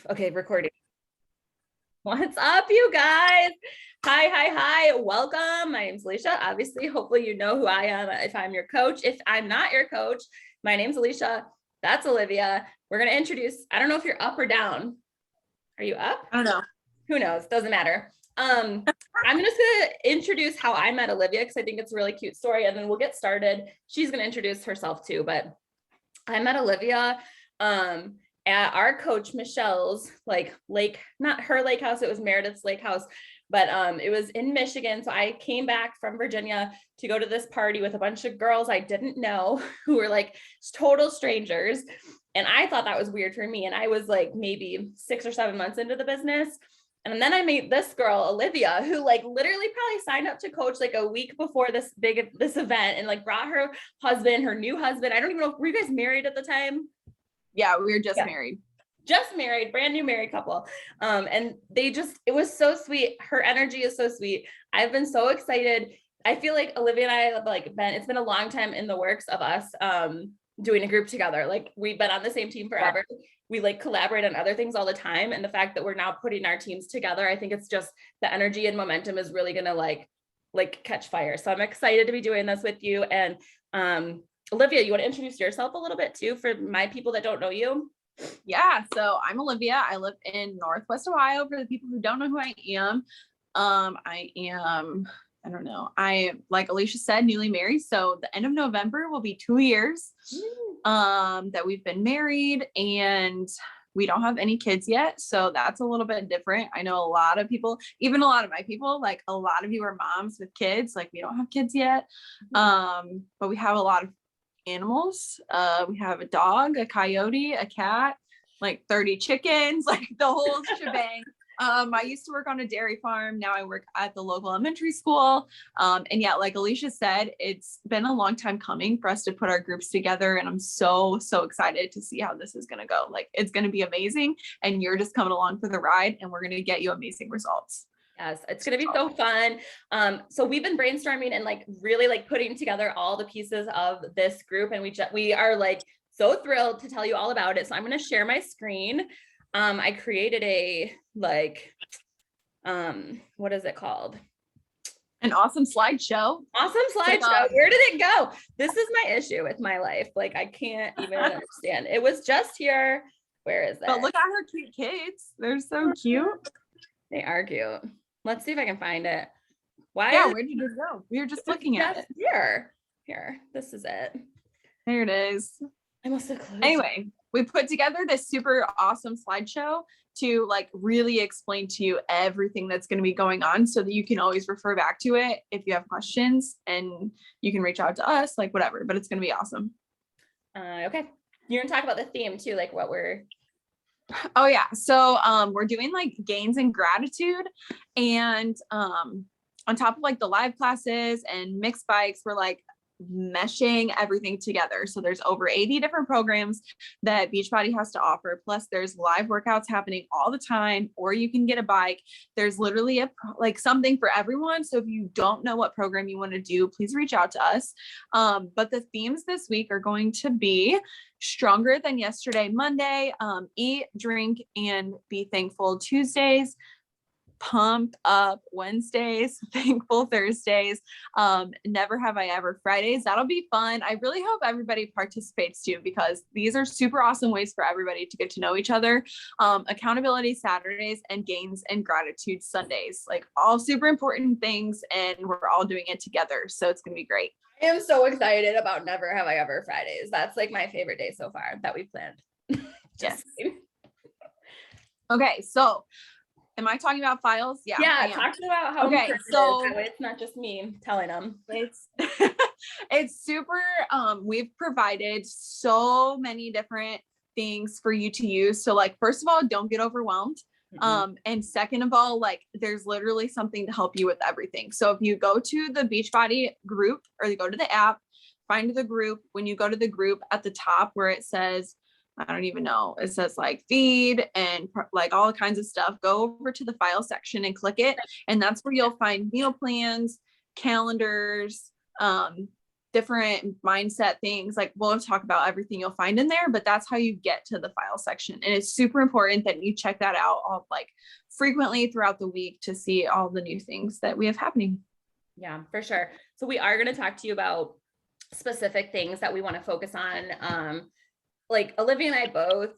Okay, recording. What's up, you guys? Hi. Welcome. My name's Alicia. Obviously, hopefully you know who I am if I'm your coach. If I'm not your coach, my name's Alicia. That's Olivia. We're going to introduce, I don't know if you're up or down. Are you up? I don't know. Who knows? Doesn't matter. I'm just going to introduce how I met Olivia because I think it's a really cute story, and then we'll get started. She's going to introduce herself too, but I met Olivia at our coach Michelle's not her lake house, it was Meredith's lake house, but it was in Michigan. So I came back from Virginia to go to this party with a bunch of girls I didn't know who were like total strangers. And I thought that was weird for me. And I was like maybe 6 or 7 months into the business. And then I met this girl, Olivia, who like literally probably signed up to coach like a week before this event and like brought her husband, her new husband. I don't even know, were you guys married at the time? Yeah, we were just married. Just married, brand new married couple. And it was so sweet. Her energy is so sweet. I've been so excited. I feel like Olivia and I have it's been a long time in the works of us doing a group together. Like we've been on the same team forever. Yeah. We like collaborate on other things all the time. And the fact that we're now putting our teams together, I think it's just the energy and momentum is really going to like catch fire. So I'm excited to be doing this with you. And Olivia, you want to introduce yourself a little bit too for my people that don't know you? Yeah, so I'm Olivia. I live in Northwest Ohio. For the people who don't know who I am, I don't know. I, like Alicia said, newly married. So the end of November will be 2 years that we've been married, and we don't have any kids yet. So that's a little bit different. I know a lot of people, even a lot of my people, like a lot of you are moms with kids. Like we don't have kids yet. But we have a lot of animals. We have a dog, a coyote, a cat, like 30 chickens, like the whole shebang. I used to work on a dairy farm. Now I work at the local elementary school. And yeah, like Alicia said, it's been a long time coming for us to put our groups together. And I'm so excited to see how this is going to go. Like, it's going to be amazing. And you're just coming along for the ride, and we're going to get you amazing results. Yes, it's going to be so fun. So we've been brainstorming and like really like putting together all the pieces of this group, and we are like so thrilled to tell you all about it. So I'm going to share my screen. I created a what is it called? An awesome slideshow. Where did it go? This is my issue with my life. Like I can't even understand. It was just here. Where is it? But look at her cute kids. They're so cute. They are cute. Let's see if I can find it. Why? Yeah, where did it go? We were just looking at it. Here. This is it. There it is. I must have closed. Anyway, we put together this super awesome slideshow to like really explain to you everything that's going to be going on, so that you can always refer back to it if you have questions, and you can reach out to us, like whatever, but it's going to be awesome. Okay. You're going to talk about the theme too, like what we're... Oh yeah. So, we're doing like gains and gratitude, and, on top of like the live classes and mixed bikes, we're like meshing everything together. So there's over 80 different programs that Beachbody has to offer. Plus there's live workouts happening all the time, or you can get a bike. There's literally something for everyone. So if you don't know what program you want to do, please reach out to us. But the themes this week are going to be Stronger Than Yesterday Monday, Eat, Drink, and Be Thankful Tuesdays, Pump Up Wednesdays, Thankful Thursdays, Never Have I Ever Fridays. That'll be fun. I really hope everybody participates too, because these are super awesome ways for everybody to get to know each other. Accountability Saturdays and Gains and Gratitude Sundays, like all super important things, and we're all doing it together. So it's going to be great. I am so excited about Never Have I Ever Fridays. That's like my favorite day so far that we've planned. Yes. Okay. So am I talking about files? Yeah. Talking about how important it is. That way it's not just me telling them. It's super, we've provided so many different things for you to use. So like, first of all, don't get overwhelmed. And second of all, like there's literally something to help you with everything. So if you go to the Beachbody group, or you go to the app, find the group. When you go to the group, at the top where it says, I don't even know, it says like feed and like all kinds of stuff, go over to the file section and click it. And that's where you'll find meal plans, calendars, different mindset things. Like we'll talk about everything you'll find in there, but that's how you get to the file section. And it's super important that you check that out all like frequently throughout the week to see all the new things that we have happening. Yeah, for sure. So we are going to talk to you about specific things that we want to focus on. Like Olivia and I both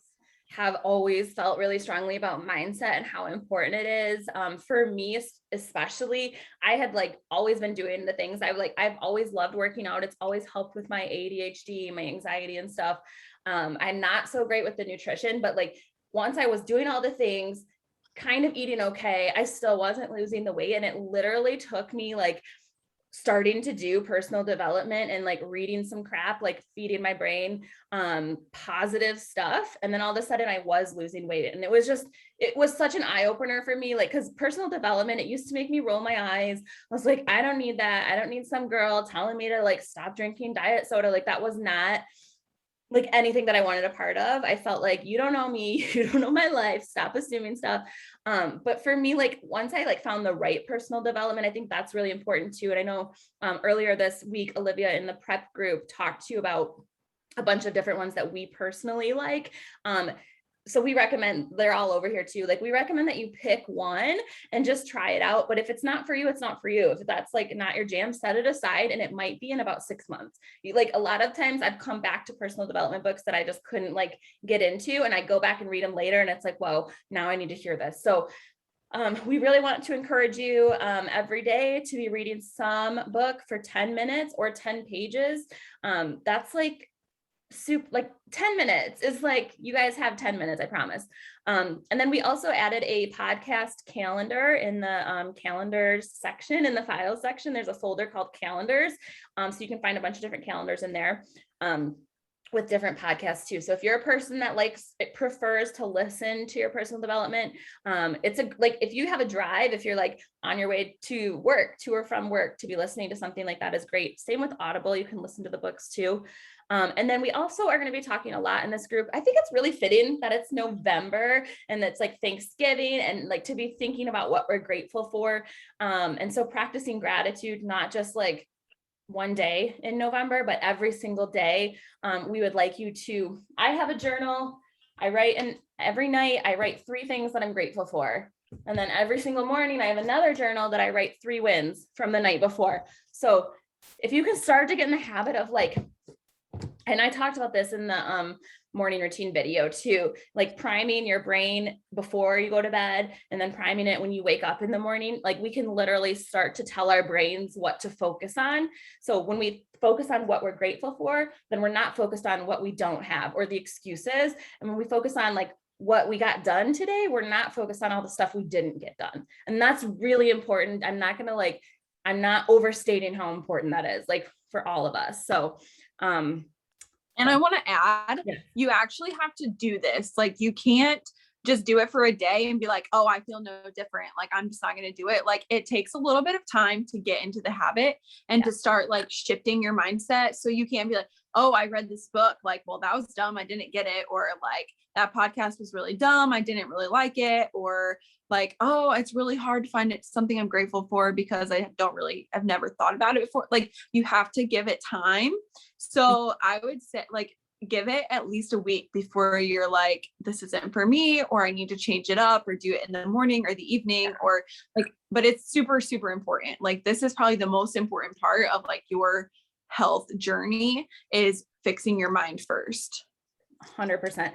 have always felt really strongly about mindset and how important it is. For me, especially, I had like always been doing the things I've always loved working out. It's always helped with my ADHD, my anxiety and stuff. I'm not so great with the nutrition, but like once I was doing all the things, kind of eating okay, I still wasn't losing the weight. And it literally took me like starting to do personal development and like reading some crap, like feeding my brain positive stuff. And then all of a sudden I was losing weight. And it was such an eye opener for me. Like, cause personal development, it used to make me roll my eyes. I was like, I don't need that. I don't need some girl telling me to like stop drinking diet soda. Like that was not like anything that I wanted a part of. I felt like, you don't know me, you don't know my life, stop assuming stuff. But for me, like once I like found the right personal development, I think that's really important too. And I know earlier this week, Olivia in the prep group talked to you about a bunch of different ones that we personally like. So we recommend, they're all over here too. Like we recommend that you pick one and just try it out. But if it's not for you, it's not for you. If that's like not your jam, set it aside. And it might be in about 6 months. Like a lot of times I've come back to personal development books that I just couldn't like get into. And I go back and read them later. And it's like, whoa, now I need to hear this. So we really want to encourage you every day to be reading some book for 10 minutes or 10 pages. That's like 10 minutes is like, you guys have 10 minutes, I promise. And then we also added a podcast calendar in the calendars section. In the files section, there's a folder called calendars. So you can find a bunch of different calendars in there with different podcasts too. So if you're a person that prefers to listen to your personal development, if you have a drive, if you're like on your way to work, to or from work, to be listening to something like that is great. Same with Audible, you can listen to the books too. And then we also are going to be talking a lot in this group. I think it's really fitting that it's November and it's like Thanksgiving and like to be thinking about what we're grateful for. And so practicing gratitude, not just like one day in November, but every single day. We would like you to, I have a journal, I write, and every night I write 3 things that I'm grateful for. And then every single morning I have another journal that I write 3 wins from the night before. So if you can start to get in the habit of like, and I talked about this in the morning routine video too, like priming your brain before you go to bed and then priming it when you wake up in the morning. Like we can literally start to tell our brains what to focus on. So when we focus on what we're grateful for, then we're not focused on what we don't have or the excuses. And when we focus on like what we got done today, we're not focused on all the stuff we didn't get done. And that's really important. I'm not overstating how important that is, like for all of us. So, and I want to add, yeah. You actually have to do this. Like you can't just do it for a day and be like, oh, I feel no different. Like I'm just not going to do it. Like it takes a little bit of time to get into the habit and to start like shifting your mindset. So you can't be like, oh, I read this book. Like, well, that was dumb. I didn't get it. Or like that podcast was really dumb. I didn't really like it. Or like, oh, it's really hard to find something I'm grateful for because I've never thought about it before. Like you have to give it time. So I would say like, give it at least a week before you're like, this isn't for me, or I need to change it up or do it in the morning or the evening or like, but it's super, super important. Like this is probably the most important part of like your health journey is fixing your mind first. 100%.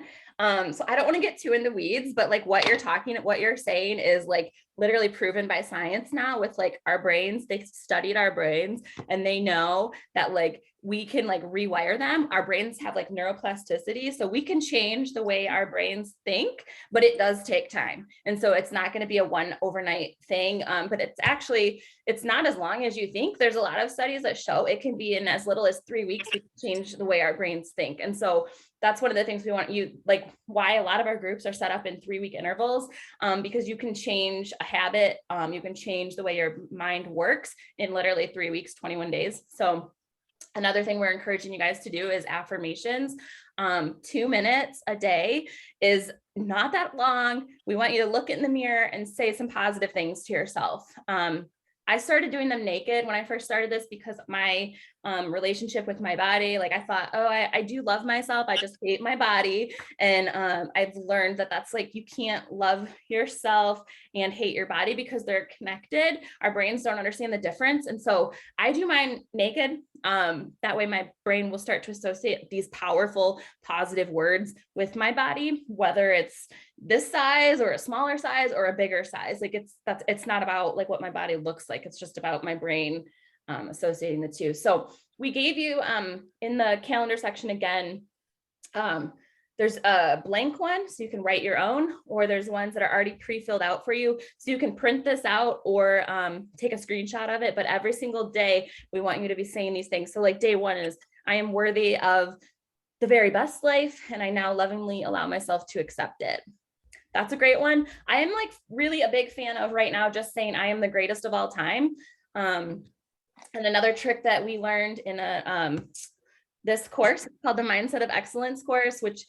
So I don't want to get too into weeds, but like what you're saying is like literally proven by science now with like our brains. They studied our brains and they know that like we can like rewire them. Our brains have like neuroplasticity. So we can change the way our brains think, but it does take time. And so it's not going to be a one overnight thing. But it's not as long as you think. There's a lot of studies that show it can be in as little as 3 weeks to change the way our brains think. And so that's one of the things we want you, like why a lot of our groups are set up in 3-week intervals, because you can change a habit. You can change the way your mind works in literally 3 weeks, 21 days. So another thing we're encouraging you guys to do is affirmations. 2 minutes a day is not that long. We want you to look in the mirror and say some positive things to yourself. I started doing them naked when I first started this because my relationship with my body. Like I thought, oh, I do love myself. I just hate my body. And I've learned that that's like, you can't love yourself and hate your body because they're connected. Our brains don't understand the difference. And so I do mine naked. That way my brain will start to associate these powerful, positive words with my body, whether it's this size or a smaller size or a bigger size. Like it's not about like what my body looks like. It's just about my brain associating the two. So we gave you in the calendar section again, there's a blank one, so you can write your own, or there's ones that are already pre-filled out for you. So you can print this out or take a screenshot of it. But every single day, we want you to be saying these things. So like day one is, I am worthy of the very best life, and I now lovingly allow myself to accept it. That's a great one. I am like really a big fan of right now, just saying I am the greatest of all time. And another trick that we learned in this course called the Mindset of Excellence course, which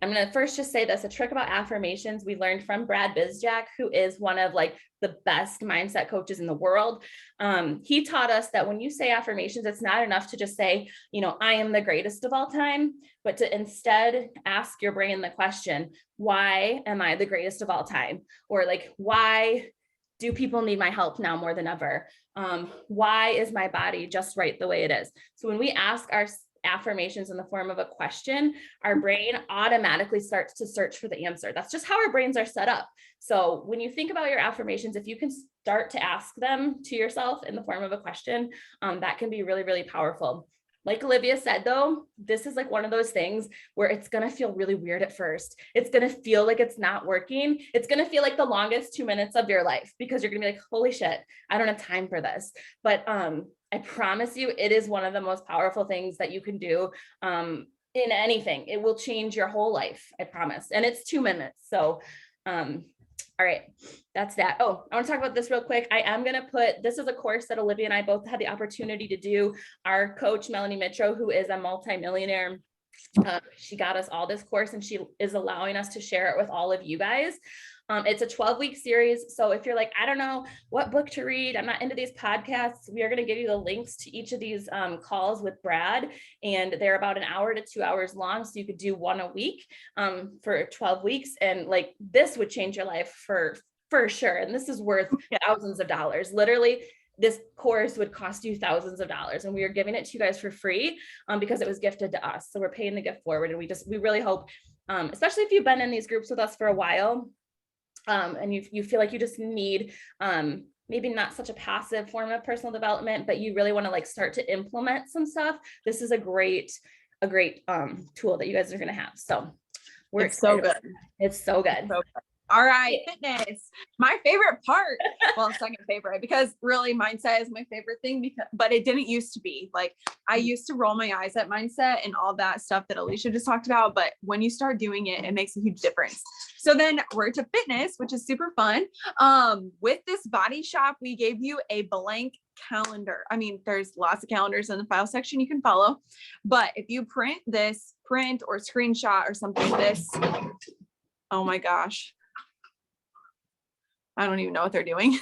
I'm going to first just say this, a trick about affirmations we learned from Brad Bizjack, who is one of like the best mindset coaches in the world. He taught us that when you say affirmations, it's not enough to just say, you know, I am the greatest of all time, but to instead ask your brain the question, why am I the greatest of all time? Or like, why do people need my help now more than ever? Why is my body just right the way it is? So when we ask our affirmations in the form of a question, our brain automatically starts to search for the answer. That's just how our brains are set up. So when you think about your affirmations, if you can start to ask them to yourself in the form of a question, that can be really, really powerful. Like Olivia said, though, this is like one of those things where it's going to feel really weird at first. It's going to feel like it's not working. It's going to feel like the longest 2 minutes of your life because you're going to be like, holy shit, I don't have time for this. But I promise you, it is one of the most powerful things that you can do in anything. It will change your whole life, I promise. And it's 2 minutes. So, all right, that's that. Oh, I want to talk about this real quick. I am going to put, this is a course that Olivia and I both had the opportunity to do. Our coach, Melanie Mitro, who is a multimillionaire, she got us all this course and she is allowing us to share it with all of you guys. It's a 12-week series. So if you're like, I don't know what book to read, I'm not into these podcasts, we are going to give you the links to each of these calls with Brad. And they're about 1 hour to 2 hours long. So you could do one a week for 12 weeks. And like, this would change your life for sure. And this is worth thousands of dollars. Literally, this course would cost you thousands of dollars. And we are giving it to you guys for free because it was gifted to us. So we're paying the gift forward. And we really hope, especially if you've been in these groups with us for a while, and you feel like you just need maybe not such a passive form of personal development, but you really want to like start to implement some stuff. This is a great tool that you guys are going to have. So we're excited. So good. It's so good. So good. All right, fitness, my favorite part. Well, second favorite, because really mindset is my favorite thing, but it didn't used to be. Like I used to roll my eyes at mindset and all that stuff that Alicia just talked about. But when you start doing it, it makes a huge difference. So then we're to fitness, which is super fun. With this body shop, we gave you a blank calendar. I mean, there's lots of calendars in the file section you can follow, but if you print or screenshot or something, oh my gosh. I don't even know what they're doing.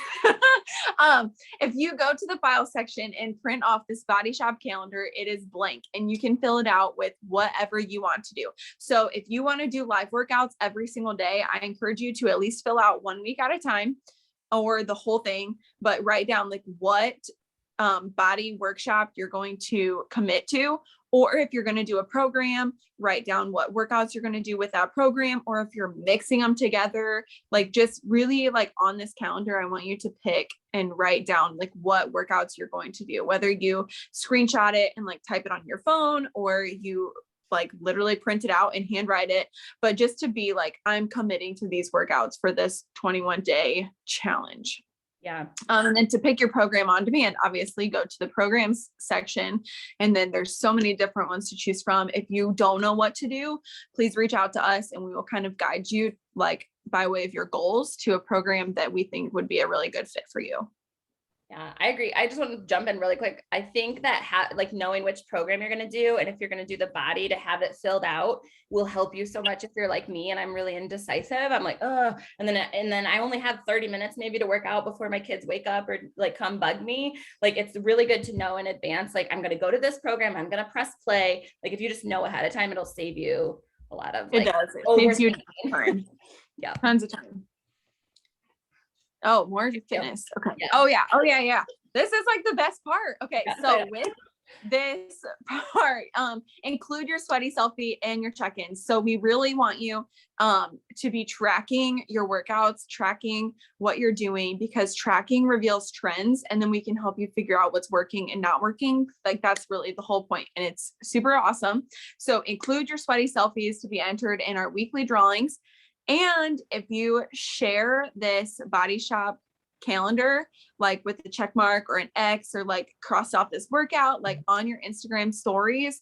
If you go to the file section and print off this body shop calendar, it is blank and you can fill it out with whatever you want to do. So if you want to do live workouts every single day, I encourage you to at least fill out 1 week at a time or the whole thing, but write down like what body workshop you're going to commit to. Or if you're going to do a program, write down what workouts you're going to do with that program. Or if you're mixing them together, like just really like on this calendar, I want you to pick and write down like what workouts you're going to do, whether you screenshot it and like type it on your phone or you like literally print it out and handwrite it, but just to be like, I'm committing to these workouts for this 21-day challenge. Yeah. And then to pick your program on demand, obviously go to the programs section. And then there's so many different ones to choose from. If you don't know what to do, please reach out to us and we will kind of guide you like by way of your goals to a program that we think would be a really good fit for you. Yeah, I agree. I just want to jump in really quick. I think that like knowing which program you're going to do, and if you're going to do the body, to have it filled out will help you so much. If you're like me and I'm really indecisive, I'm like, oh, and then I only have 30 minutes maybe to work out before my kids wake up or like come bug me. Like, it's really good to know in advance, like, I'm going to go to this program, I'm going to press play. Like, if you just know ahead of time, it'll save you a lot of It like does. It saves you overthinking. time. Yeah. Tons of time. Oh, more fitness. Okay. Yeah. Oh yeah. This is like the best part. Okay. Yeah, so with this part, include your sweaty selfie and your check-ins. So we really want you to be tracking your workouts, tracking what you're doing, because tracking reveals trends, and then we can help you figure out what's working and not working. Like, that's really the whole point, and it's super awesome. So include your sweaty selfies to be entered in our weekly drawings. And if you share this Body Shop calendar, like with the check mark or an X, or like cross off this workout, like on your Instagram stories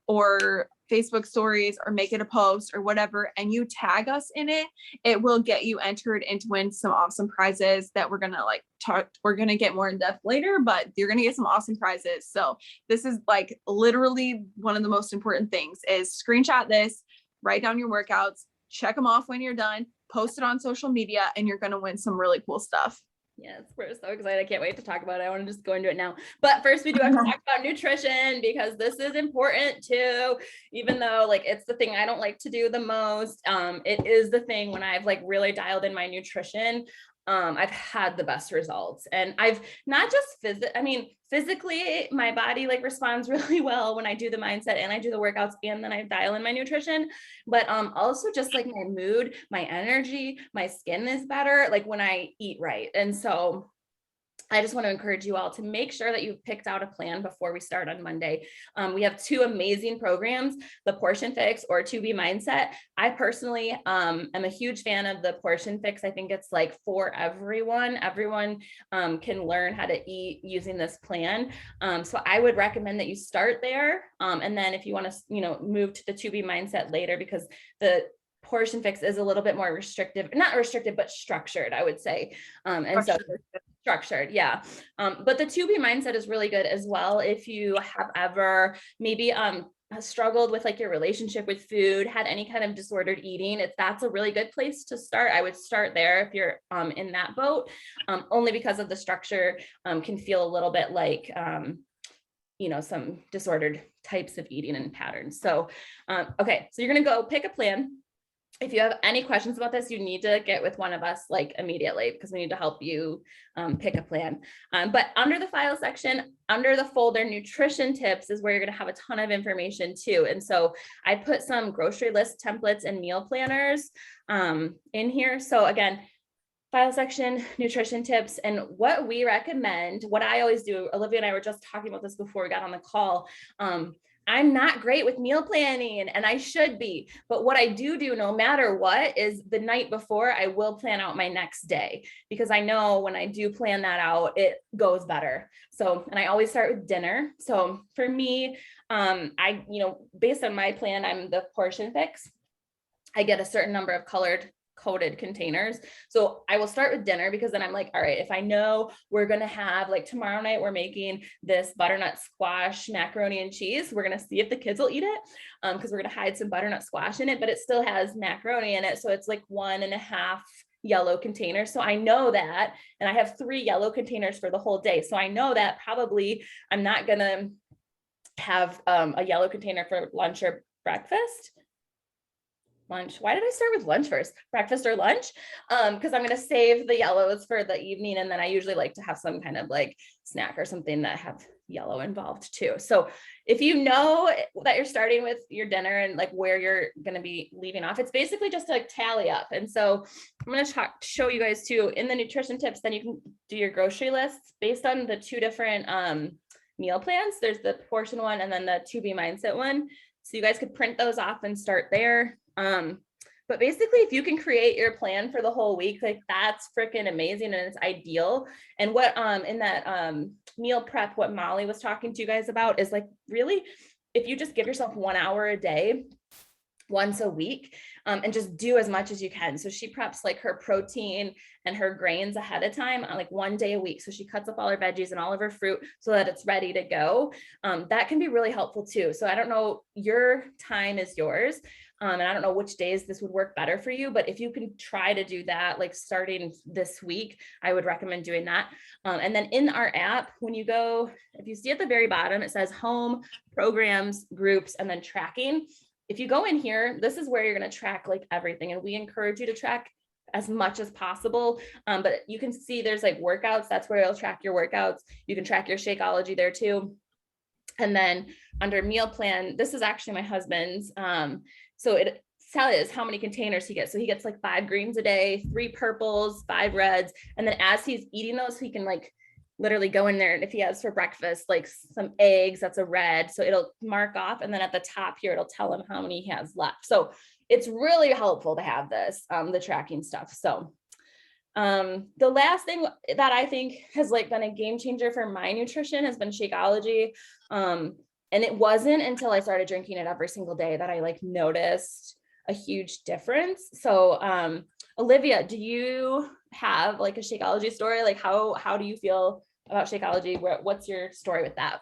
or Facebook stories, or make it a post or whatever, and you tag us in it, it will get you entered into win some awesome prizes that we're going to like talk. We're going to get more in depth later, but you're going to get some awesome prizes. So this is like literally one of the most important things is screenshot this, write down your workouts, check them off when you're done, post it on social media, and you're going to win some really cool stuff. Yes, we're so excited. I can't wait to talk about it. I want to just go into it now. But first, we do have to talk about nutrition, because this is important too, even though like it's the thing I don't like to do the most. It is the thing when I've like really dialed in my nutrition. I've had the best results, and I've not just physically, my body like responds really well when I do the mindset and I do the workouts and then I dial in my nutrition, but also just like my mood, my energy, my skin is better like when I eat right. And so I just want to encourage you all to make sure that you've picked out a plan before we start on Monday. We have two amazing programs, the Portion Fix or 2B Mindset. I personally am a huge fan of the Portion Fix. I think it's like for everyone. Everyone can learn how to eat using this plan. So I would recommend that you start there. And then if you want to, move to the 2B Mindset later, because the Portion Fix is a little bit more restrictive, not restricted, but structured, I would say. And so structured. Yeah. But the 2B Mindset is really good as well. If you have ever maybe struggled with like your relationship with food, had any kind of disordered eating, that's a really good place to start. I would start there if you're in that boat, only because of the structure can feel a little bit like some disordered types of eating and patterns. So okay, so you're gonna go pick a plan. If you have any questions about this, you need to get with one of us like immediately, because we need to help you pick a plan. But under the file section, under the folder nutrition tips is where you're going to have a ton of information too. And so I put some grocery list templates and meal planners in here. So again, file section, nutrition tips, and what we recommend, what I always do, Olivia and I were just talking about this before we got on the call. I'm not great with meal planning, and I should be, but what I do no matter what is the night before I will plan out my next day, because I know when I do plan that out, it goes better. So, and I always start with dinner. So for me, I, based on my plan, I'm the Portion Fix. I get a certain number of coded containers. So I will start with dinner, because then I'm like, all right, if I know we're going to have like tomorrow night, we're making this butternut squash, macaroni and cheese. We're going to see if the kids will eat it. Cause we're going to hide some butternut squash in it, but it still has macaroni in it. So it's like 1.5 yellow containers. So I know that, and I have 3 yellow containers for the whole day. So I know that probably I'm not going to have a yellow container for lunch or breakfast. Lunch. Why did I start with lunch first? Breakfast or lunch? Because I'm going to save the yellows for the evening. And then I usually like to have some kind of like snack or something that have yellow involved too. So if you know that you're starting with your dinner and like where you're going to be leaving off, it's basically just to like tally up. And so I'm going to show you guys too in the nutrition tips, then you can do your grocery lists based on the 2 different meal plans. There's the portion one and then the 2B Mindset one. So you guys could print those off and start there. But basically, if you can create your plan for the whole week, like that's freaking amazing and it's ideal. And what in that meal prep, what Molly was talking to you guys about is like really, if you just give yourself 1 hour a day, once a week, and just do as much as you can. So she preps like her protein and her grains ahead of time on like 1 day a week. So she cuts up all her veggies and all of her fruit so that it's ready to go. That can be really helpful too. So I don't know, your time is yours. And I don't know which days this would work better for you, but if you can try to do that, like starting this week, I would recommend doing that. And then in our app, when you go, if you see at the very bottom, it says home, programs, groups, and then tracking. If you go in here, this is where you're going to track like everything. And we encourage you to track as much as possible. But you can see there's like workouts. That's where you'll track your workouts. You can track your Shakeology there too. And then under meal plan, this is actually my husband's. So it says how many containers he gets. So he gets like 5 greens a day, 3 purples, 5 reds. And then as he's eating those, he can like literally go in there. And if he has for breakfast, like some eggs, that's a red. So it'll mark off. And then at the top here, it'll tell him how many he has left. So it's really helpful to have this, the tracking stuff. So the last thing that I think has like been a game changer for my nutrition has been Shakeology. And it wasn't until I started drinking it every single day that I like noticed a huge difference. So, Olivia, do you have like a Shakeology story? Like how do you feel about Shakeology? What's your story with that?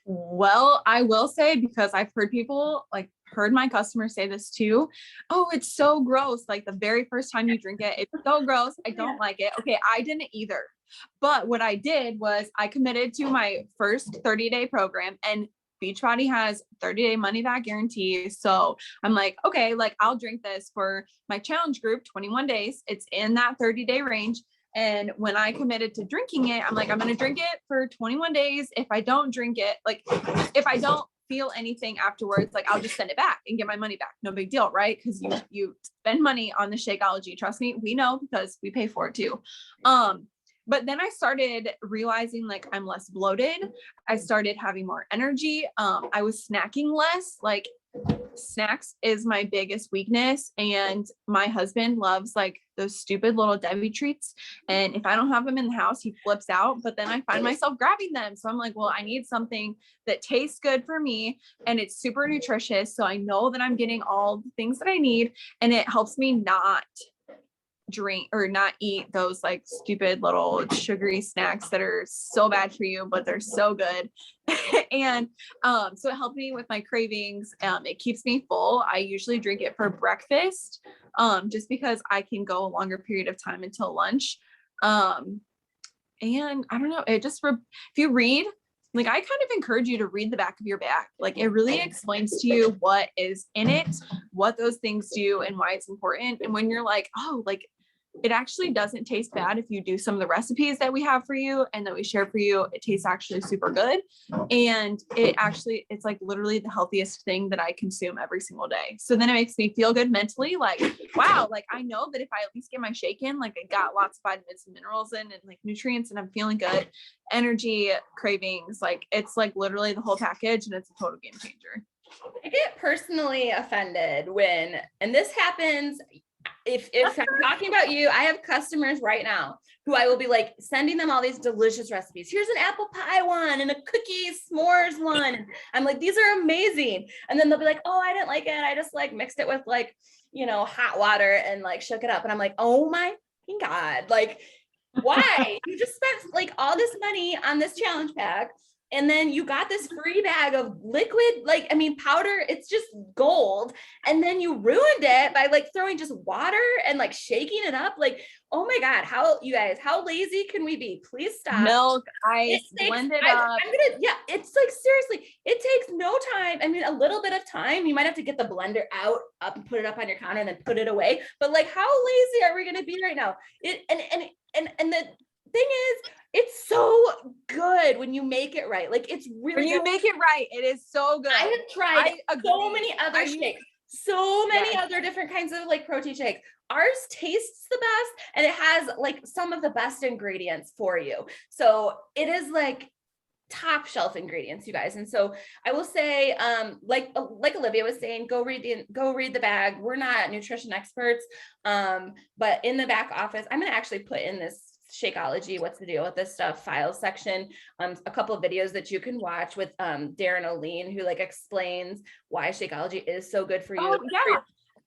Well, I will say, because I've heard people heard my customers say this too. Oh, it's so gross. Like the very first time you drink it, it's so gross. I don't like it. Okay. I didn't either. But what I did was I committed to my first 30-day program, and Beachbody has 30-day money back guarantee. So I'm like, okay, like I'll drink this for my challenge group, 21 days. It's in that 30-day range. And when I committed to drinking it, I'm like, I'm going to drink it for 21 days. If I don't drink it, like if I don't feel anything afterwards, like I'll just send it back and get my money back. No big deal, right? Because you spend money on the Shakeology. Trust me, we know because we pay for it too. But then I started realizing like I'm less bloated. I started having more energy. I was snacking less. Like snacks is my biggest weakness. And my husband loves like those stupid little Debbie treats. And if I don't have them in the house, he flips out, but then I find myself grabbing them. So I'm like, well, I need something that tastes good for me and it's super nutritious. So I know that I'm getting all the things that I need, and it helps me not drink or not eat those like stupid little sugary snacks that are so bad for you, but they're so good. And so it helped me with my cravings. It keeps me full. I usually drink it for breakfast, just because I can go a longer period of time until lunch. And I don't know, it just, if you read, like I kind of encourage you to read the back of your bag. Like it really explains to you what is in it, what those things do, and why it's important. And when you're like, oh, like it actually doesn't taste bad if you do some of the recipes that we have for you and that we share for you, it tastes actually super good. And it's like literally the healthiest thing that I consume every single day. So then it makes me feel good mentally. Like, wow, like I know that if I at least get my shake in, like I got lots of vitamins and minerals in and like nutrients, and I'm feeling good, energy, cravings, like it's like literally the whole package, and it's a total game changer. I get personally offended when, and this happens, if I'm talking about you, I have customers right now who I will be like sending them all these delicious recipes. Here's an apple pie one and a cookie s'mores one. I'm like, these are amazing. And then they'll be like, oh, I didn't like it. I just like mixed it with like, hot water and like shook it up. And I'm like, oh my God, like, why? You just spent like all this money on this challenge pack. And then you got this free bag of liquid, powder, it's just gold. And then you ruined it by like throwing just water and like shaking it up. Like, oh my God, how lazy can we be? Please stop. Milk, ice, blend it up. It's like, seriously, it takes no time. I mean, a little bit of time. You might have to get the blender up and put it up on your counter and then put it away. But like, how lazy are we going to be right now? And the thing is, it's so good when you make it right. Like it's really when you make it right, it is so good. I have tried so many other shakes, so many other different kinds of like protein shakes. Ours tastes the best, and it has like some of the best ingredients for you. So it is like top shelf ingredients, you guys. And so I will say, like Olivia was saying, go read the bag. We're not nutrition experts, but in the back office, I'm going to actually put in this Shakeology, what's the deal with this stuff, files section, a couple of videos that you can watch with Darren O'Lean, who like explains why Shakeology is so good for you. Oh, yeah.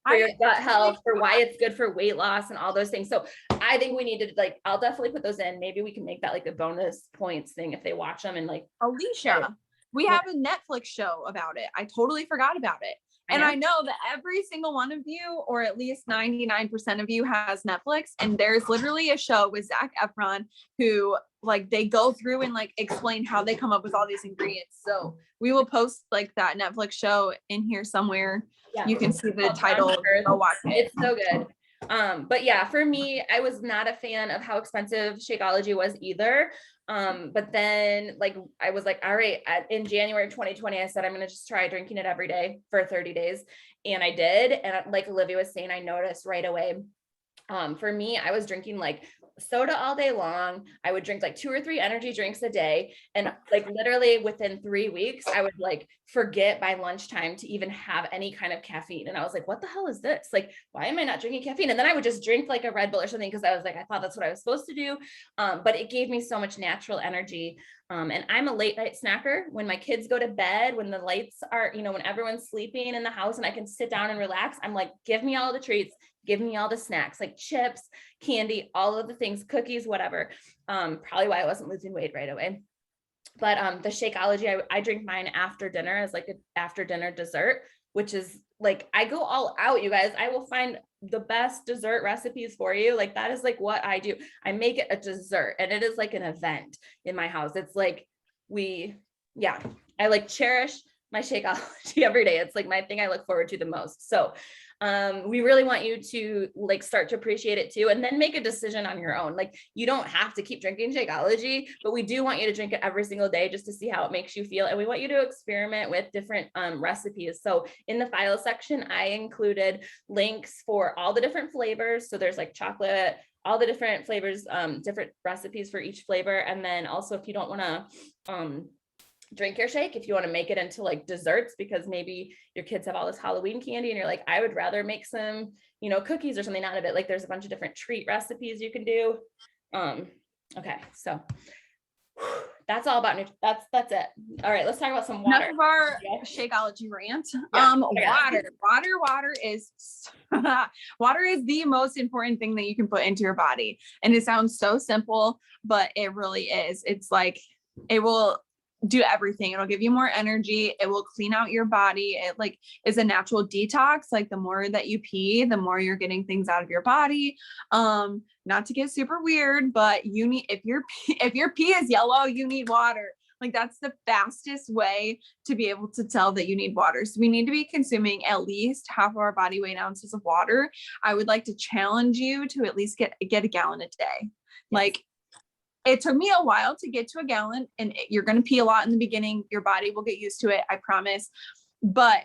For your gut health, for why it's good for weight loss and all those things. So I think we need to like, I'll definitely put those in. Maybe we can make that like a bonus points thing if they watch them and like. Alicia, we have a Netflix show about it. I totally forgot about it. And I know that every single one of you, or at least 99% of you, has Netflix. And there's literally a show with Zac Efron who like they go through and like explain how they come up with all these ingredients. So we will post like that Netflix show in here somewhere. Yeah. You can see the title. Go watch it. It's so good. But yeah, for me, I was not a fan of how expensive Shakeology was either. But then like, I was like, all right, in January of 2020, I said, I'm going to just try drinking it every day for 30 days. And I did. And like Olivia was saying, I noticed right away. For me, I was drinking like soda all day long. I would drink like 2 or 3 energy drinks a day. And like literally within 3 weeks, I would like forget by lunchtime to even have any kind of caffeine. And I was like, what the hell is this? Like, why am I not drinking caffeine? And then I would just drink like a Red Bull or something, because I was like, I thought that's what I was supposed to do. But it gave me so much natural energy. And I'm a late night snacker. When my kids go to bed, when the lights are, you know, when everyone's sleeping in the house and I can sit down and relax, I'm like, give me all the treats, give me all the snacks, like chips, candy, all of the things, cookies, whatever. Probably why I wasn't losing weight right away. But the Shakeology, I drink mine after dinner as like an after dinner dessert, which is like, I go all out, you guys. I will find the best dessert recipes for you. Like that is like what I do. I make it a dessert and it is like an event in my house. It's like I like cherish my Shakeology every day. It's like my thing I look forward to the most. So we really want you to like start to appreciate it too, and then make a decision on your own. Like you don't have to keep drinking Shakeology, but we do want you to drink it every single day just to see how it makes you feel. And we want you to experiment with different recipes. So in the file section, I included links for all the different flavors. So there's like chocolate, all the different flavors, different recipes for each flavor. And then also if you don't want to drink your shake, if you want to make it into like desserts, because maybe your kids have all this Halloween candy and you're like, I would rather make some, you know, cookies or something out of it. Like there's a bunch of different treat recipes you can do. Okay, so that's all about that's it. All right, let's talk about some water. Enough of our Shakeology rant. Water is water is the most important thing that you can put into your body. And it sounds so simple, but it really is. It's like it will do everything. It'll give you more energy. It will clean out your body. It like is a natural detox. Like the more that you pee, the more you're getting things out of your body. Not to get super weird, but you need, if your pee is yellow, you need water. Like that's the fastest way to be able to tell that you need water. So we need to be consuming at least half of our body weight ounces of water. I would like to challenge you to at least get a gallon a day. Yes. Like it took me a while to get to a gallon, and you're going to pee a lot in the beginning. Your body will get used to it. I promise. But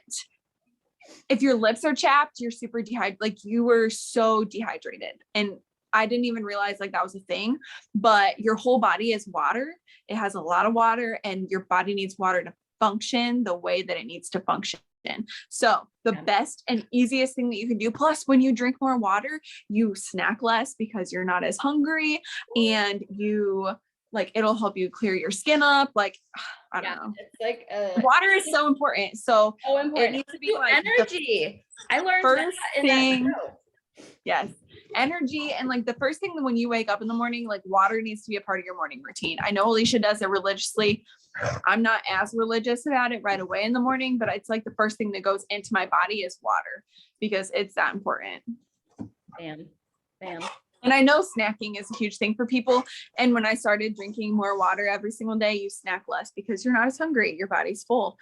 if your lips are chapped, you're super dehydrated. Like you were so dehydrated. And I didn't even realize like that was a thing, but your whole body is water. It has a lot of water, and your body needs water to function the way that it needs to function. So the best and easiest thing that you can do, plus when you drink more water, you snack less because you're not as hungry, and you like, it'll help you clear your skin up. Like, I don't know. It's like, water is so important. So it needs to be like energy. I learned first thing. Yes. Energy. And like the first thing that when you wake up in the morning, like water needs to be a part of your morning routine. I know Alicia does it religiously. I'm not as religious about it right away in the morning, but it's like the first thing that goes into my body is water, because it's that important. Bam. And I know snacking is a huge thing for people. And when I started drinking more water every single day, you snack less because you're not as hungry. Your body's full.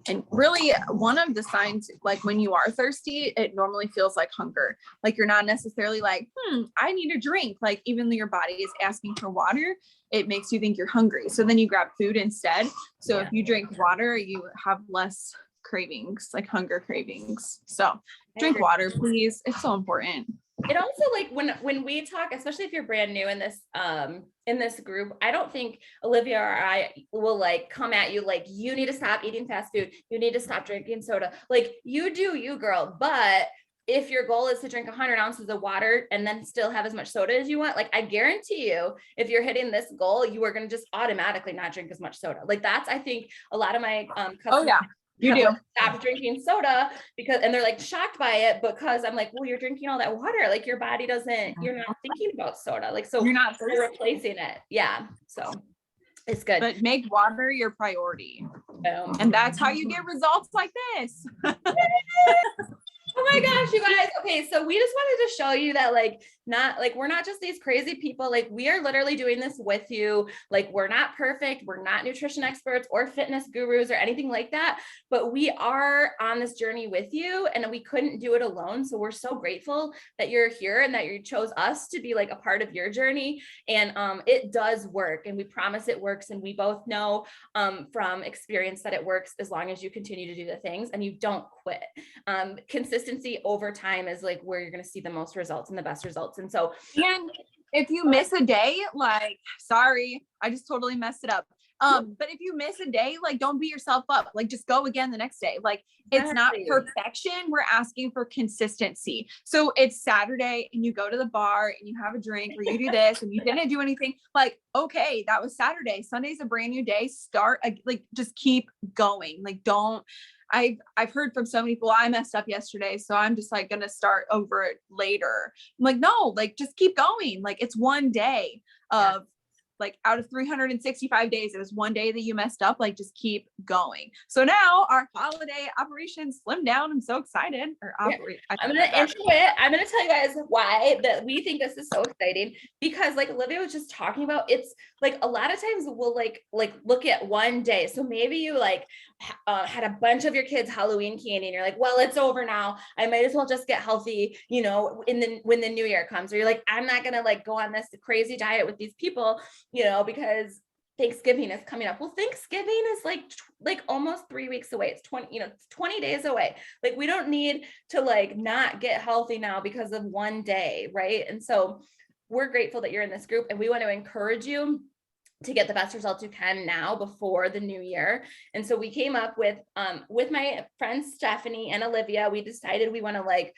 And really one of the signs, like when you are thirsty, it normally feels like hunger. Like you're not necessarily like, I need a drink. Like even though your body is asking for water, it makes you think you're hungry. So then you grab food instead. So if you drink water, you have less cravings, like hunger cravings. So drink water, please. It's so important. It also, like when we talk, especially if you're brand new in this group, I don't think Olivia or I will like come at you like, you need to stop eating fast food, you need to stop drinking soda. Like you do you, girl. But if your goal is to drink 100 ounces of water and then still have as much soda as you want, like I guarantee you, if you're hitting this goal, you are going to just automatically not drink as much soda. Like that's, I think a lot of my customers you do. Stop drinking soda because, and they're like shocked by it because I'm like, well, you're drinking all that water. Like your body doesn't, you're not thinking about soda. Like, so you're not replacing it. Yeah. So it's good. But make water your priority. Boom. And that's how you get results like this. Oh my gosh, you guys. Okay, so we just wanted to show you that we're not just these crazy people. Like we are literally doing this with you. Like we're not perfect. We're not nutrition experts or fitness gurus or anything like that, but we are on this journey with you and we couldn't do it alone. So we're so grateful that you're here and that you chose us to be like a part of your journey. And it does work and we promise it works. And we both know from experience that it works as long as you continue to do the things and you don't quit. Consistency over time is like where you're going to see the most results and the best results. And so, and if you miss a day, like, sorry, I just totally messed it up. But if you miss a day, like, don't beat yourself up, like, just go again the next day. Like, it's not perfection. We're asking for consistency. So it's Saturday and you go to the bar and you have a drink or you do this and you didn't do anything. Like, okay, that was Saturday. Sunday's a brand new day. Like, just keep going. Like, don't, I've heard from so many people, I messed up yesterday, so I'm just like going to start over it later. I'm like, no, like just keep going. Like it's one day of like out of 365 days, it was one day that you messed up, like just keep going. So now our holiday Operation Slimdown, I'm so excited. I'm going to intro it. I'm going to tell you guys why that we think this is so exciting because like Olivia was just talking about, it's like a lot of times we'll like look at one day. So maybe you like had a bunch of your kids Halloween candy and you're like, well, it's over now. I might as well just get healthy, you know, when the new year comes, or you're like, I'm not going to like go on this crazy diet with these people, you know, because Thanksgiving is coming up. Well, Thanksgiving is like almost 3 weeks away. It's 20 days away. Like we don't need to like not get healthy now because of one day. Right. And so we're grateful that you're in this group and we want to encourage you to get the best results you can now before the new year. And so we came up with my friends, Stephanie and Olivia, we decided we want to like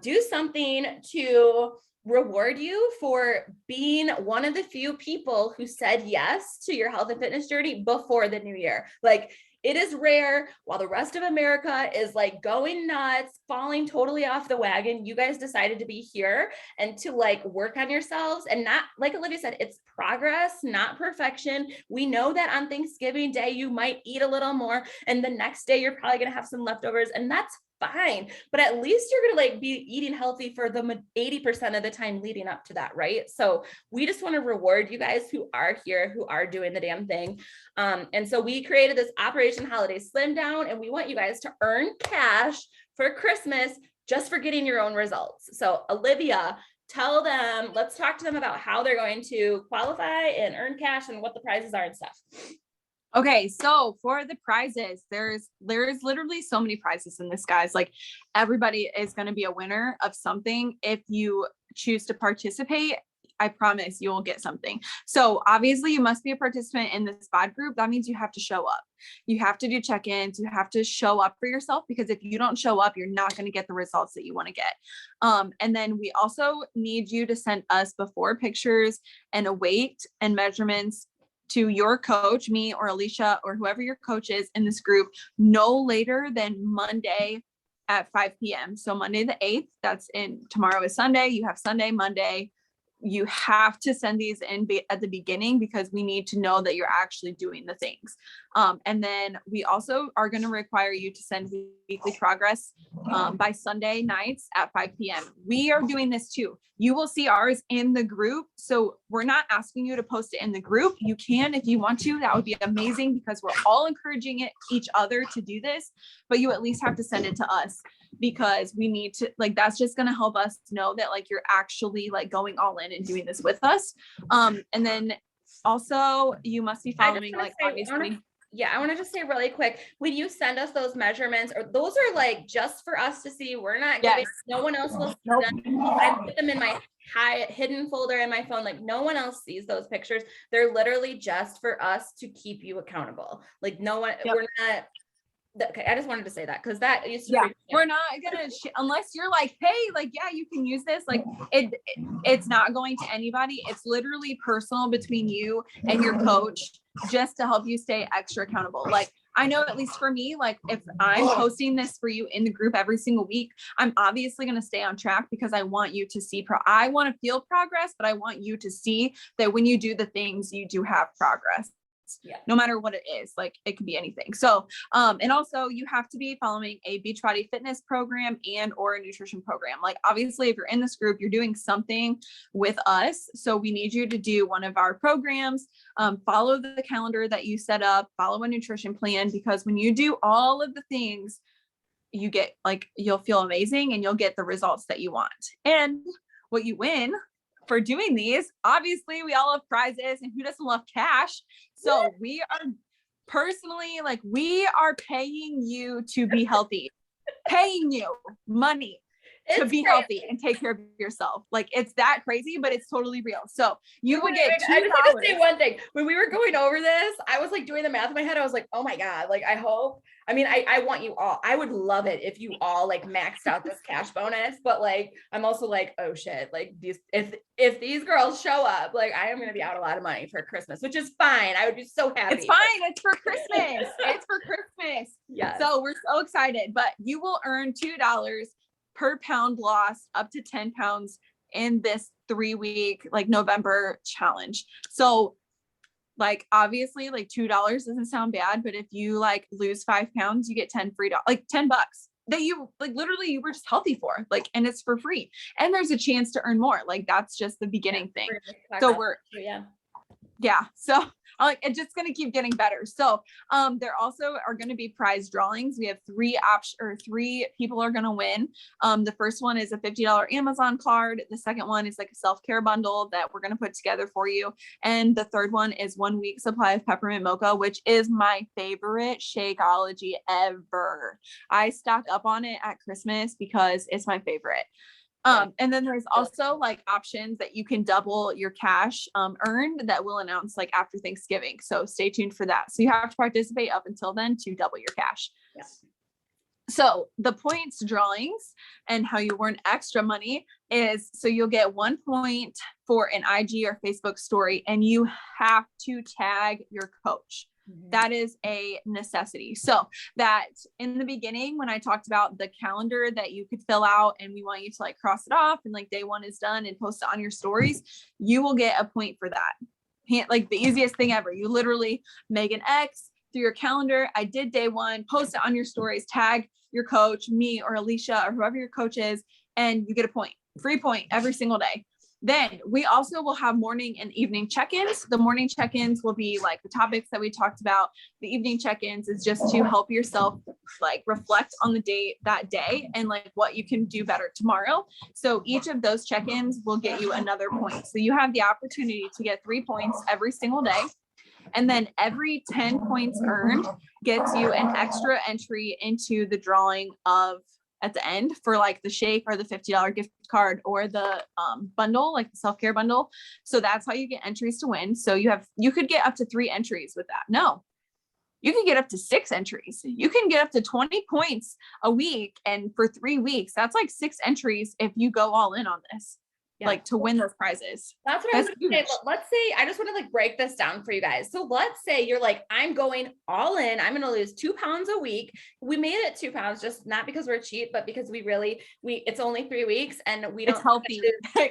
do something to reward you for being one of the few people who said yes to your health and fitness journey before the new year. Like it is rare while the rest of America is like going nuts, falling totally off the wagon. You guys decided to be here and to like work on yourselves and not, like Olivia said, it's progress, not perfection. We know that on Thanksgiving Day, you might eat a little more and the next day you're probably going to have some leftovers and that's fine. But at least you're going to like be eating healthy for the 80% of the time leading up to that. Right. So we just want to reward you guys who are here, who are doing the damn thing. And so we created this Operation Holiday Slimdown and we want you guys to earn cash for Christmas just for getting your own results. So Olivia, tell them, let's talk to them about how they're going to qualify and earn cash and what the prizes are and stuff. Okay, so for the prizes, there's literally so many prizes in this, guys. Like everybody is going to be a winner of something. If you choose to participate, I promise you will get something. So obviously you must be a participant in this bod group. That means you have to show up. You have to do check-ins. You have to show up for yourself because if you don't show up, you're not going to get the results that you want to get. And then we also need you to send us before pictures and a weight and measurements to your coach, me or Alicia or whoever your coach is in this group, no later than Monday at 5 p.m. So Monday the 8th, tomorrow is Sunday. You have Sunday, Monday. You have to send these in at the beginning because we need to know that you're actually doing the things. And then we also are going to require you to send weekly progress by Sunday nights at 5 p.m. We are doing this too. You will see ours in the group. So we're not asking you to post it in the group. You can if you want to. That would be amazing because we're all encouraging each other to do this, but you at least have to send it to us because we need to, like, that's just going to help us know that like you're actually like going all in and doing this with us. And then also you must be following like obviously. I want to just say really quick, when you send us those measurements, or those are like just for us to see, we're not giving, no one else will see them. I put them in my hidden folder in my phone. Like no one else sees those pictures. They're literally just for us to keep you accountable. Like no one, we're not Okay, I just wanted to say that because that used to Yeah, freak me we're out. not gonna unless you're like, hey, like, yeah, you can use this. Like, it's not going to anybody. It's literally personal between you and your coach, just to help you stay extra accountable. Like, I know at least for me, like if I'm posting this for you in the group every single week, I'm obviously going to stay on track because I want you to see I want to feel progress, but I want you to see that when you do the things, you do have progress. Yeah. No matter what it is, like it could be anything. So, and also you have to be following a Beachbody fitness program and or a nutrition program. Like obviously if you're in this group, you're doing something with us. So we need you to do one of our programs, follow the calendar that you set up, follow a nutrition plan, because when you do all of the things, you get like, you'll feel amazing and you'll get the results that you want. And what you win for doing these, obviously we all have prizes, and who doesn't love cash? So we are personally, like, we are paying you to be healthy, paying you money to be healthy and take care of yourself. Like, it's that crazy, but it's totally real. So you would get $2. I just want to say one thing. When we were going over this, I was like doing the math in my head. I was like, oh my God, like I hope, I mean, I want you all, I would love it if you all like maxed out this cash bonus, but like, I'm also like, oh shit, like these, if these girls show up, like I am going to be out a lot of money for Christmas, which is fine. I would be so happy. It's fine. It's for Christmas. It's for Christmas. Yeah. So we're so excited, but you will earn $2 per pound lost up to 10 pounds in this 3-week like November challenge. So like obviously like $2 doesn't sound bad, but if you like lose 5 pounds, you get 10 free dollars, like $10 that you like literally you were just healthy for, like, and it's for free. And there's a chance to earn more. Like that's just the beginning thing. So yeah. So like it's just going to keep getting better. So there also are going to be prize drawings. We have 3 people are going to win. The first one is a $50 Amazon card. The second one is like a self-care bundle that we're going to put together for you. And the third one is 1 week supply of peppermint mocha, which is my favorite Shakeology ever. I stock up on it at Christmas because it's my favorite. And then there's also like options that you can double your cash earned that we'll announce like after Thanksgiving. So stay tuned for that. So you have to participate up until then to double your cash. Yeah. So the points drawings and how you earn extra money is, so you'll get 1 point for an IG or Facebook story, and you have to tag your coach. That is a necessity. So that in the beginning, when I talked about the calendar that you could fill out and we want you to like cross it off and like day 1 is done and post it on your stories, you will get a point for that. Like the easiest thing ever. You literally make an X through your calendar. I did day 1, post it on your stories, tag your coach, me or Alicia or whoever your coach is, and you get a point, free point every single day. Then we also will have morning and evening check-ins. The morning check-ins will be like the topics that we talked about. The evening check-ins is just to help yourself like reflect on the day that day and like what you can do better tomorrow. So each of those check-ins will get you another point. So you have the opportunity to get 3 points every single day. And then every 10 points earned gets you an extra entry into the drawing of at the end for like the shake or the $50 gift card or the bundle, like the self-care bundle. So that's how you get entries to win. So you could get up to 3 entries with that. No, you can get up to 6 entries. You can get up to 20 points a week. And for 3 weeks, that's like 6 entries if you go all in on this. Yeah. Like to win those prizes. That's what I was going to say. Let's say, I just want to like break this down for you guys. So let's say you're like, I'm going all in. I'm going to lose 2 pounds a week. We made it 2 pounds, just not because we're cheap, but because it's only 3 weeks and we don't. It's healthy.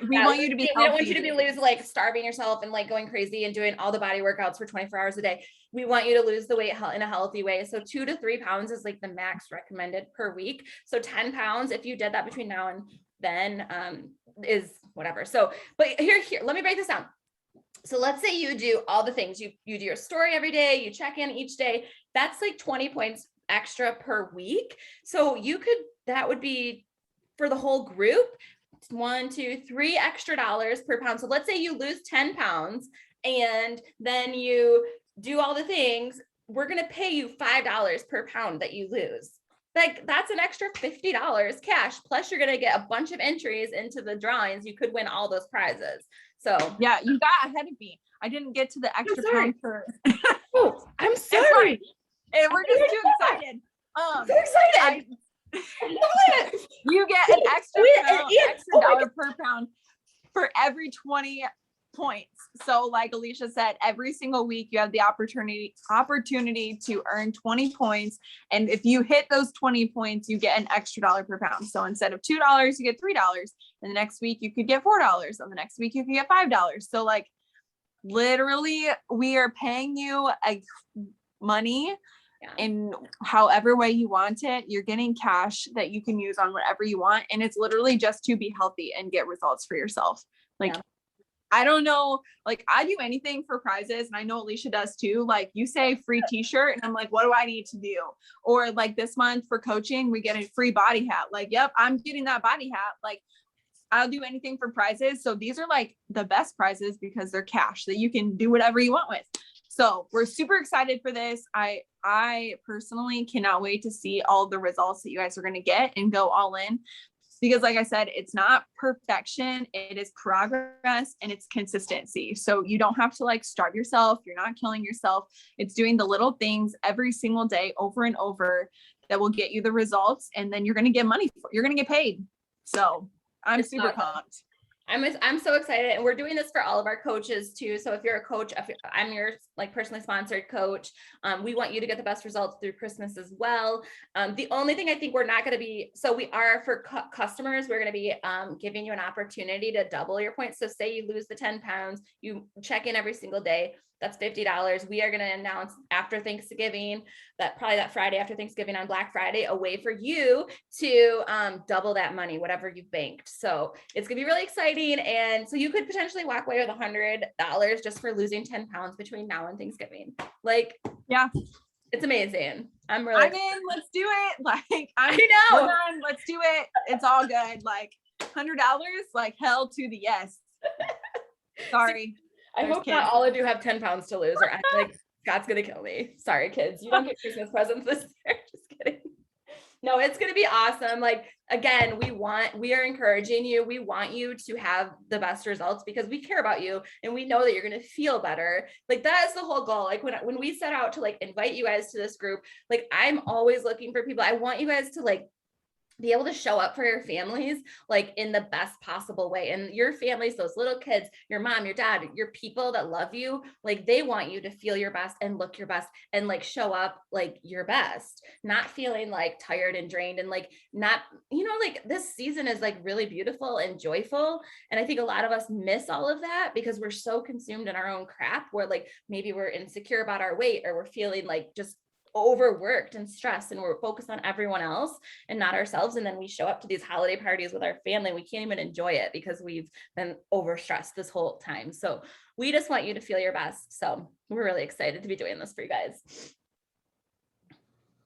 We want you to be healthy. We don't want you to be like starving yourself and like going crazy and doing all the body workouts for 24 hours a day. We want you to lose the weight in a healthy way. So 2 to 3 pounds is like the max recommended per week. So 10 pounds, if you did that between now and then, is whatever. So, but here, let me break this down. So let's say you do all the things, you do your story every day, you check in each day. That's like 20 points extra per week. So that would be for the whole group, 1, 2, 3 extra dollars per pound. So let's say you lose 10 pounds and then you do all the things. We're going to pay you $5 per pound that you lose. Like that's an extra $50 cash. Plus you're going to get a bunch of entries into the drawings. You could win all those prizes. So yeah, you got ahead of me. I didn't get to the extra pound for. Oh, I'm sorry. And we're just too excited. So excited. You get an extra $1 per pound for every 20 points. So like Alicia said, every single week you have the opportunity to earn 20 points. And if you hit those 20 points, you get an extra $1 per pound. So instead of $2, you get $3. And the next week you could get $4. And the next week you can get $5. So like literally we are paying you money in however way you want it. You're getting cash that you can use on whatever you want. And it's literally just to be healthy and get results for yourself. Like, I don't know, like I do anything for prizes, and I know Alicia does too. Like you say free t-shirt and I'm like, what do I need to do? Or like this month for coaching, we get a free body hat. Like, yep, I'm getting that body hat. Like I'll do anything for prizes. So these are like the best prizes because they're cash that you can do whatever you want with. So we're super excited for this. I personally cannot wait to see all the results that you guys are going to get and go all in. Because like I said, it's not perfection, it is progress and it's consistency. So you don't have to like starve yourself. You're not killing yourself. It's doing the little things every single day over and over that will get you the results. And then you're going to get money. You're going to get paid. So I'm super pumped. I'm so excited, and we're doing this for all of our coaches too. So if you're a coach, if I'm your like personally sponsored coach, we want you to get the best results through Christmas as well. The only thing I think we're not going to be, so we are for customers, we're going to be giving you an opportunity to double your points. So say you lose the 10 pounds, you check in every single day. That's $50. We are going to announce after Thanksgiving, probably that Friday after Thanksgiving on Black Friday, a way for you to double that money, whatever you've banked. So it's going to be really exciting. And so you could potentially walk away with $100 just for losing 10 pounds between now and Thanksgiving. Like, yeah, it's amazing. I'm in. Let's do it. Like, I know. We're done. Let's do it. It's all good. Like $100, like hell to the yes. Sorry. I hope not all of you have 10 pounds to lose, or I'm like, God's going to kill me. Sorry, kids. You don't get Christmas presents this year. Just kidding. No, it's going to be awesome. Like, again, we are encouraging you. We want you to have the best results because we care about you and we know that you're going to feel better. Like that is the whole goal. Like when we set out to like invite you guys to this group, like I'm always looking for people. I want you guys to like be able to show up for your families like in the best possible way. And your families, those little kids, your mom, your dad, your people that love you, like they want you to feel your best and look your best and like show up like your best, not feeling like tired and drained and like not, like this season is like really beautiful and joyful. And I think a lot of us miss all of that because we're so consumed in our own crap where like maybe we're insecure about our weight or we're feeling like just overworked and stressed and we're focused on everyone else and not ourselves. And then we show up to these holiday parties with our family. We can't even enjoy it because we've been overstressed this whole time. So we just want you to feel your best. So we're really excited to be doing this for you guys.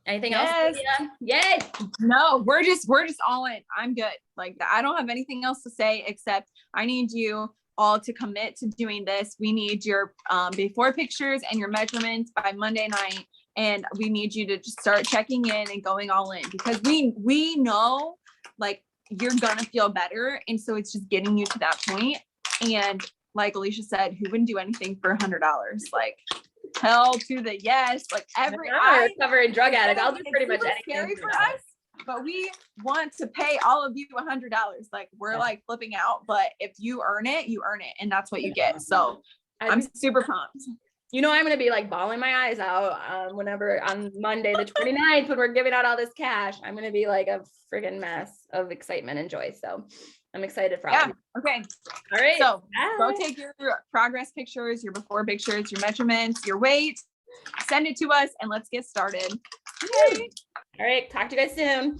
Anything else? Yay. No, we're just all in. I'm good. Like I don't have anything else to say except I need you all to commit to doing this. We need your before pictures and your measurements by Monday night. And we need you to just start checking in and going all in because we know like you're gonna feel better. And so it's just getting you to that point. And like Alicia said, who wouldn't do anything for $100? Like hell to the yes. Like recovering drug addict. I'll do pretty much anything. Scary for us, but we want to pay all of you $100. Like we're like flipping out, but if you earn it, you earn it. And that's what you get. So I'm super pumped. I'm going to be like bawling my eyes out whenever on Monday, the 29th, when we're giving out all this cash, I'm going to be like a friggin' mess of excitement and joy. So I'm excited for all of you. Okay. All right. So go take your progress pictures, your before pictures, your measurements, your weight, send it to us and let's get started. Yay. All right. Talk to you guys soon.